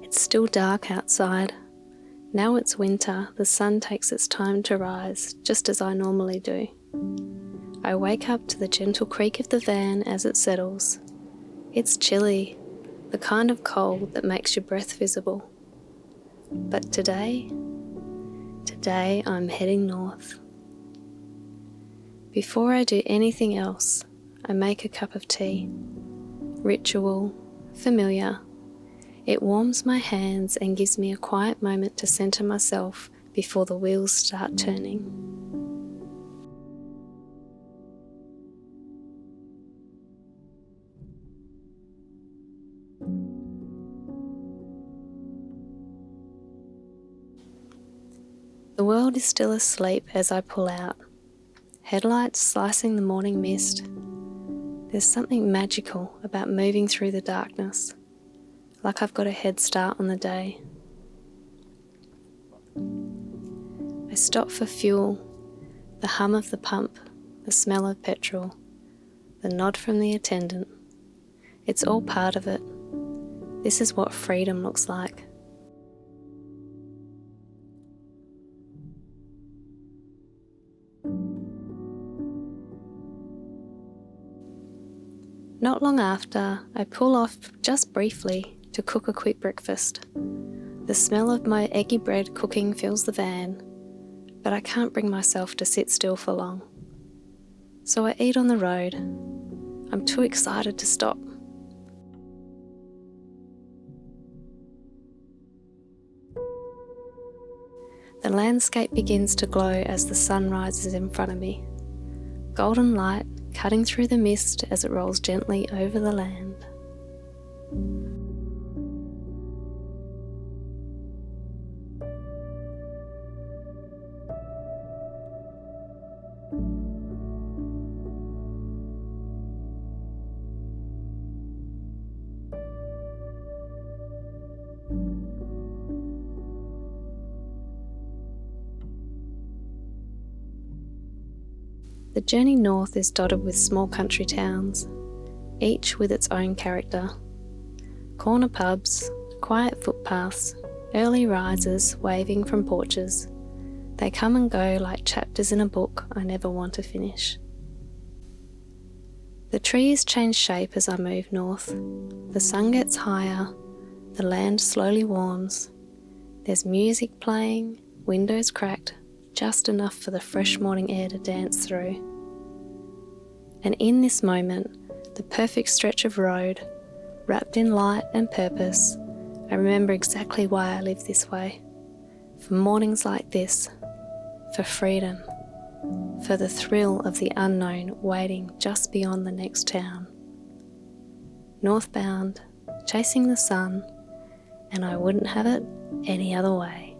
It's still dark outside. Now it's winter, the sun takes its time to rise, just as I normally do. I wake up to the gentle creak of the van as it settles. It's chilly, the kind of cold that makes your breath visible. But today I'm heading north. Before I do anything else, I make a cup of tea. Ritual, familiar. It warms my hands and gives me a quiet moment to centre myself before the wheels start turning. The world is still asleep as I pull out, headlights slicing the morning mist. There's something magical about moving through the darkness, like I've got a head start on the day. I stop for fuel, the hum of the pump, the smell of petrol, the nod from the attendant. It's all part of it. This is what freedom looks like. Not long after, I pull off just briefly to cook a quick breakfast. The smell of my eggy bread cooking fills the van, but I can't bring myself to sit still for long. So I eat on the road. I'm too excited to stop. The landscape begins to glow as the sun rises in front of me. Golden light cutting through the mist as it rolls gently over the land. The journey north is dotted with small country towns, each with its own character. Corner pubs, quiet footpaths, early risers waving from porches. They come and go like chapters in a book I never want to finish. The trees change shape as I move north. The sun gets higher, the land slowly warms. There's music playing, windows cracked, just enough for the fresh morning air to dance through. And in this moment, the perfect stretch of road, wrapped in light and purpose, I remember exactly why I live this way. For mornings like this, for freedom, for the thrill of the unknown waiting just beyond the next town. Northbound, chasing the sun, and I wouldn't have it any other way.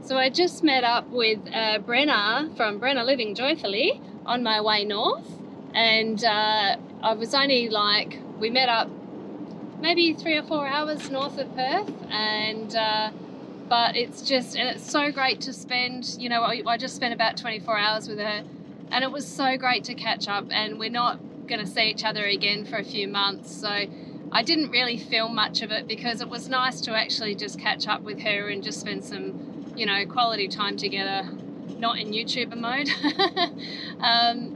So I just met up with Brenna from Brenna Living Joyfully on my way north, and I was only we met up maybe 3 or 4 hours north of Perth, and but it's so great to spend, I just spent about 24 hours with her, and it was so great to catch up, and we're not going to see each other again for a few months, so I didn't really film much of it because it was nice to actually just catch up with her and just spend some you know, quality time together, not in YouTuber mode.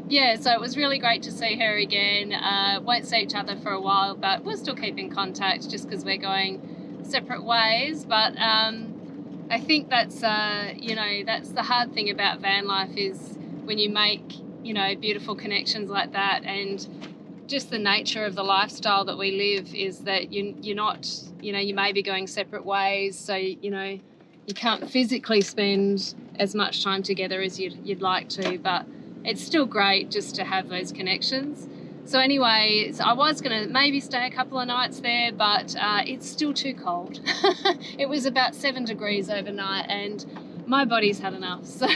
Yeah, so it was really great to see her again. Won't see each other for a while, but we'll still keep in contact just because we're going separate ways. But I think that's, you know, that's the hard thing about van life, is when you make, you know, beautiful connections like that, and just the nature of the lifestyle that we live is that you're not, you know, you may be going separate ways, so, you know, you can't physically spend as much time together as you'd like to, but it's still great just to have those connections. So anyway, I was going to maybe stay a couple of nights there, but it's still too cold. It was about 7 degrees overnight and my body's had enough. So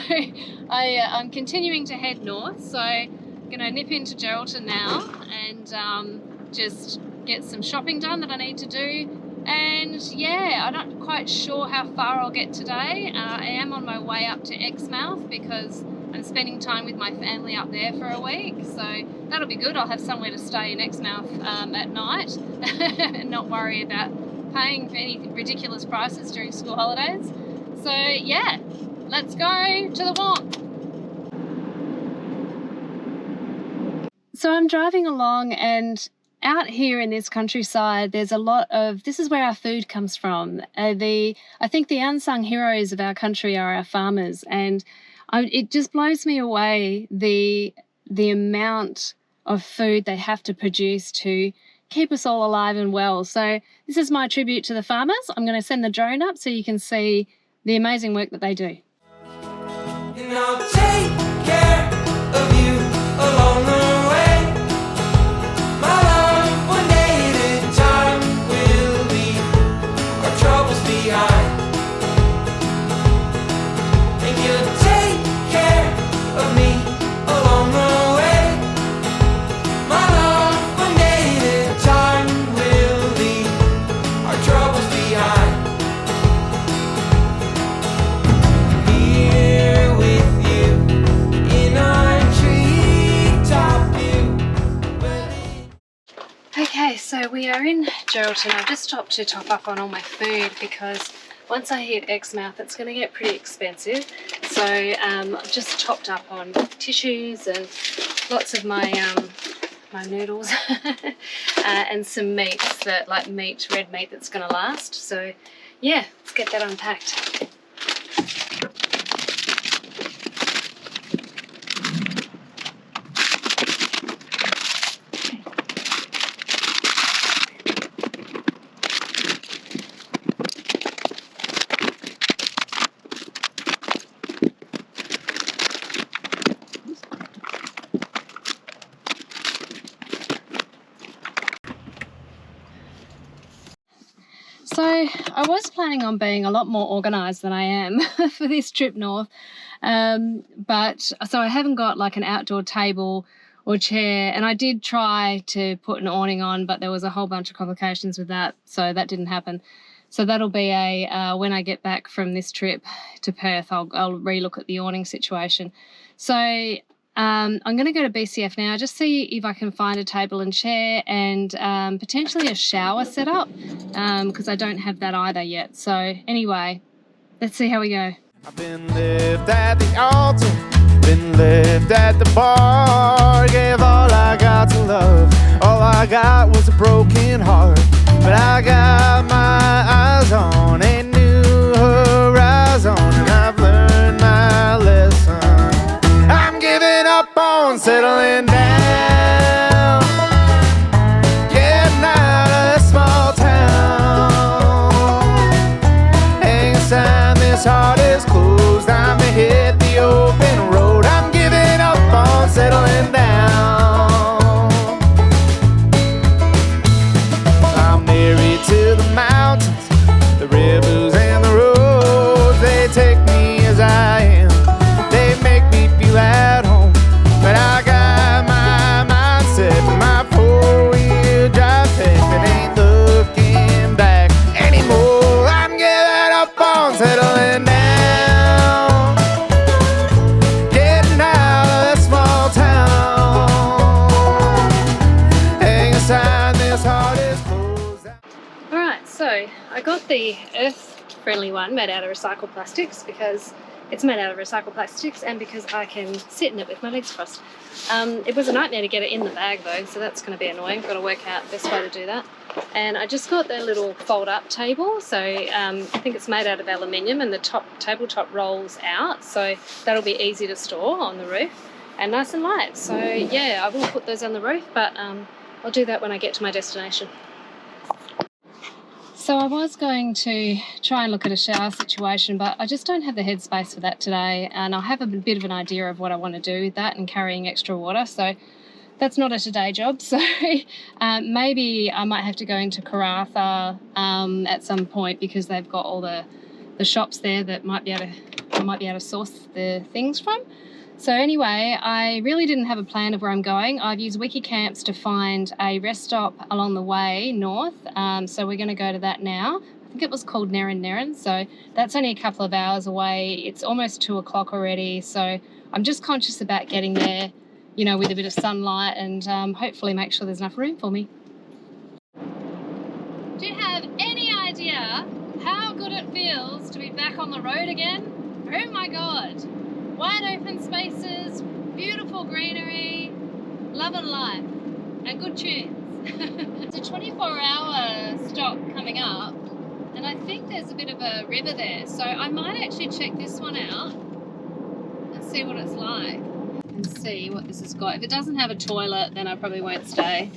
I'm continuing to head north. So I'm going to nip into Geraldton now and just get some shopping done that I need to do. And yeah, I'm not quite sure how far I'll get today. I am on my way up to Exmouth because I'm spending time with my family up there for a week, so that'll be good. I'll have somewhere to stay in Exmouth at night and not worry about paying for any ridiculous prices during school holidays. So yeah, let's go to the walk. So I'm driving along, and out here in this countryside, there's a lot of, this is where our food comes from. I think the unsung heroes of our country are our farmers, and it just blows me away the amount of food they have to produce to keep us all alive and well. So this is my tribute to the farmers. I'm going to send the drone up so you can see the amazing work that they do. And I'll take care of you along the way. My love, one day at a time, will leave our troubles behind. And you'll take care of me along the way. My love, one day at a time, will leave our troubles behind. Here with you in our treetop view. Okay, so we are in Geraldton. I've just stopped to top up on all my food because once I hit Exmouth, it's going to get pretty expensive. So I've just topped up on tissues and lots of my my noodles and some meats, that like red meat that's going to last. So yeah, let's get that unpacked. So I was planning on being a lot more organised than I am for this trip north, but so I haven't got like an outdoor table or chair, and I did try to put an awning on, but there was a whole bunch of complications with that, so that didn't happen. So that'll be when I get back from this trip to Perth, I'll relook at the awning situation. So I'm going to go to BCF now, just see if I can find a table and chair and potentially a shower set up, because I don't have that either yet. So anyway, let's see how we go. I've been left at the altar, been left at the bar, gave all I got to love, all I got was a broken heart, but I got my eyes on a new horizon, and I've learned my lesson. I'm giving up on settling down, getting out of this small town. Hang sign, this heart is closed. I'm gonna hit the open road. I'm giving up on settling down. I'm married to the mountains, the rivers and the roads. They take me as I am, they make me feel at home. But I got my mindset, my four-wheel drive tech, that ain't looking back anymore. I'm giving up on settling down, getting out of that small town. Hang a sign, this heart is closed. Alright, so I got the earth eco-friendly one made out of recycled plastics because it's made out of recycled plastics and because I can sit in it with my legs crossed. It was a nightmare to get it in the bag though, so that's going to be annoying. I've got to work out the best way to do that. And I just got the little fold-up table, so I think it's made out of aluminium, and the tabletop rolls out, so that'll be easy to store on the roof and nice and light. So yeah, I will put those on the roof, but I'll do that when I get to my destination. So I was going to try and look at a shower situation, but I just don't have the headspace for that today, and I'll have a bit of an idea of what I want to do with that and carrying extra water, so that's not a today job. So maybe I might have to go into Karatha at some point, because they've got all the shops there that I might be able to source the things from. So anyway, I really didn't have a plan of where I'm going. I've used Wikicamps to find a rest stop along the way north. So we're going to go to that now. I think it was called Nerin, so that's only a couple of hours away. It's almost 2 o'clock already, so I'm just conscious about getting there, you know, with a bit of sunlight, and hopefully make sure there's enough room for me. Do you have any idea how good it feels to be back on the road again? Oh my God. Wide open spaces, beautiful greenery, love and life, and good tunes. It's a 24-hour stop coming up, and I think there's a bit of a river there, so I might actually check this one out and see what it's like and see what this has got. If it doesn't have a toilet, then I probably won't stay.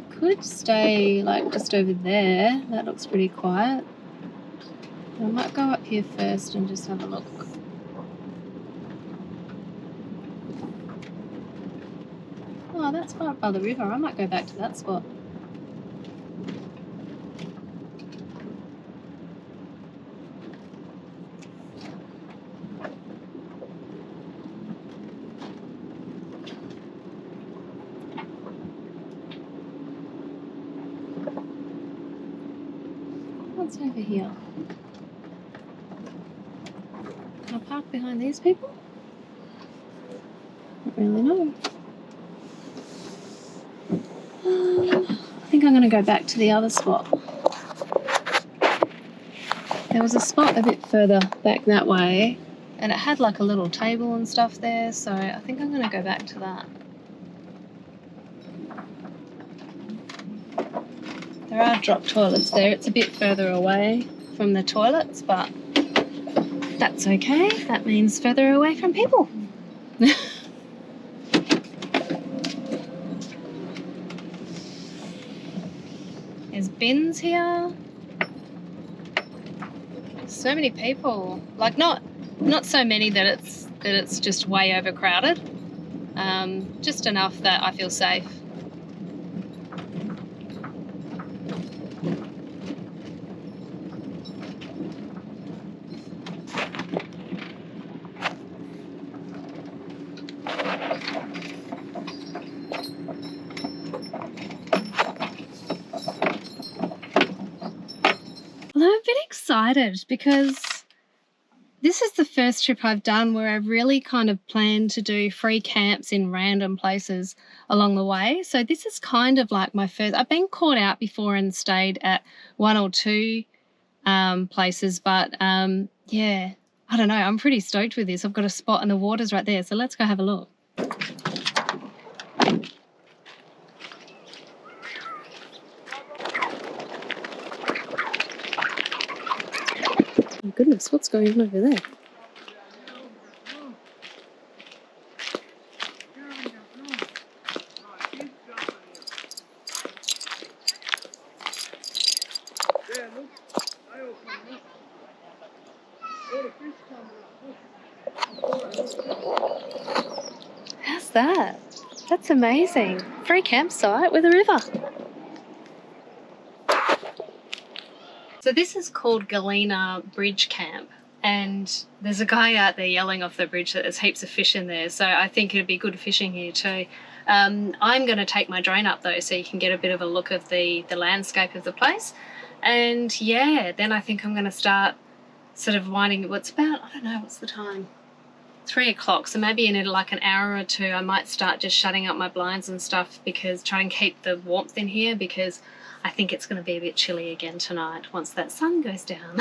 Could stay like just over there. That looks pretty quiet. I might go up here first and just have a look. Oh, that's right by the river. I might go back to that spot. What's over here? Can I park behind these people? Don't really know. I think I'm going to go back to the other spot. There was a spot a bit further back that way, and it had like a little table and stuff there, so I think I'm going to go back to that. There are drop toilets there. It's a bit further away from the toilets, but that's okay. That means further away from people. There's bins here. So many people. Like not so many that it's just way overcrowded. Just enough that I feel safe. Well, I'm a bit excited because this is the first trip I've done where I've really kind of planned to do free camps in random places along the way. So this is kind of like my first. I've been caught out before and stayed at 1 or 2 places, but yeah, I don't know. I'm pretty stoked with this. I've got a spot and the water's right there, so let's go have a look. Oh my goodness, what's going on over there? How's that? That's amazing. Free campsite with a river. So this is called Galena Bridge Camp, and there's a guy out there yelling off the bridge that there's heaps of fish in there, so I think it'd be good fishing here too. I'm going to take my drone up though, so you can get a bit of a look of the landscape of the place. And yeah, then I think I'm going to start sort of winding. What's about, I don't know, what's the time? 3 o'clock. So maybe in like an hour or two, I might start just shutting up my blinds and stuff, because try and keep the warmth in here, because I think it's going to be a bit chilly again tonight once that sun goes down.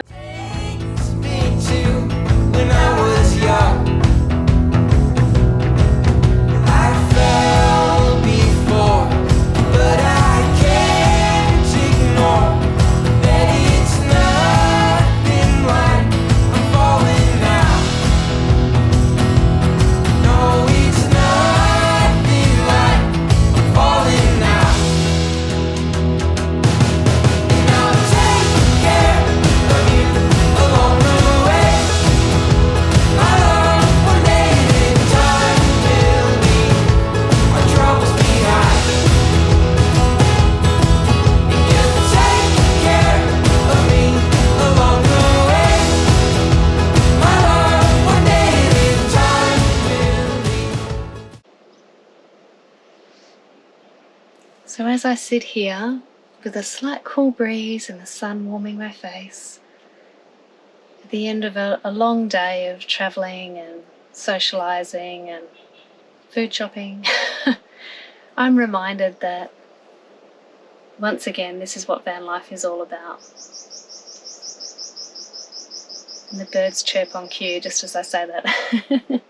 Takes me to when I was young. I fell before, but I can't ignore that it's nothing like I'm falling now. No, it's nothing like I'm falling now. And I'll take care of you along the way. My love, one day in time will leave our troubles behind. And you'll take care of me along the way. My love, one day in time will leave. So as I sit here with a slight cool breeze and the sun warming my face, at the end of a long day of travelling and socialising and food shopping, I'm reminded that once again this is what van life is all about. And the birds chirp on cue just as I say that.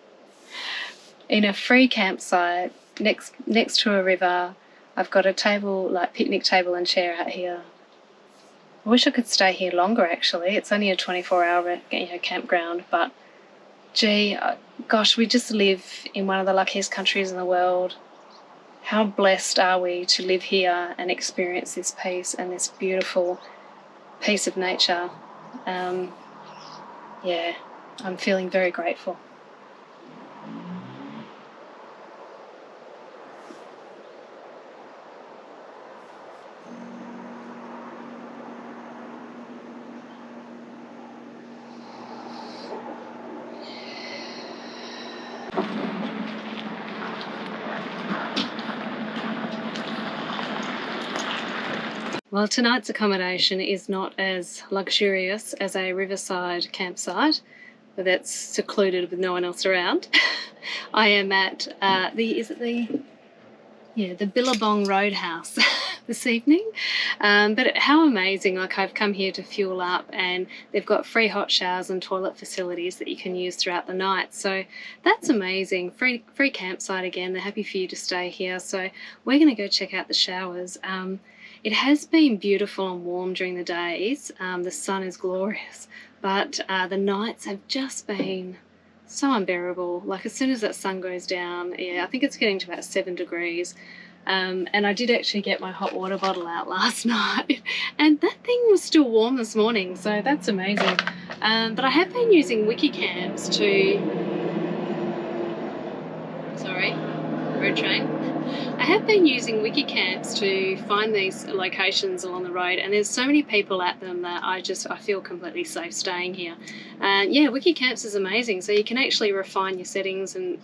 In a free campsite next to a river, I've got a table, like picnic table and chair out here. I wish I could stay here longer actually. It's only a 24-hour campground, but gee, gosh, we just live in one of the luckiest countries in the world. How blessed are we to live here and experience this peace and this beautiful piece of nature. Yeah, I'm feeling very grateful. Well, tonight's accommodation is not as luxurious as a riverside campsite, but that's secluded with no one else around. I am at the Billabong Roadhouse this evening. But how amazing, like I've come here to fuel up and they've got free hot showers and toilet facilities that you can use throughout the night. So that's amazing. Free campsite again. They're happy for you to stay here. So we're going to go check out the showers. It has been beautiful and warm during the days. The sun is glorious, but the nights have just been so unbearable. Like as soon as that sun goes down, yeah, I think it's getting to about 7 degrees. And I did actually get my hot water bottle out last night, and that thing was still warm this morning, so that's amazing. But I have been using Wikicamps to... Sorry, road train. I have been using Wikicamps to find these locations along the road, and there's so many people at them that I feel completely safe staying here. And yeah, Wikicamps is amazing. So you can actually refine your settings, and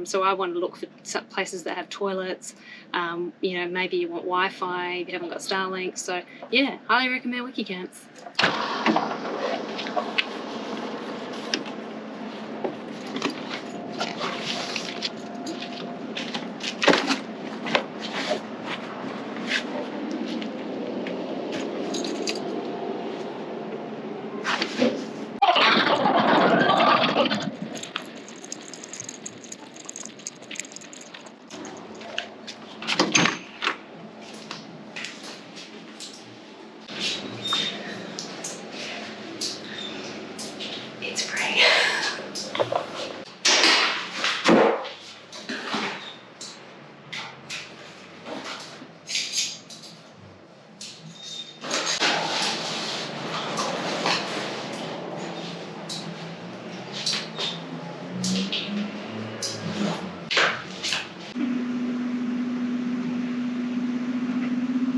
so I want to look for some places that have toilets. Maybe you want Wi-Fi if you haven't got Starlink. So yeah, highly recommend Wikicamps.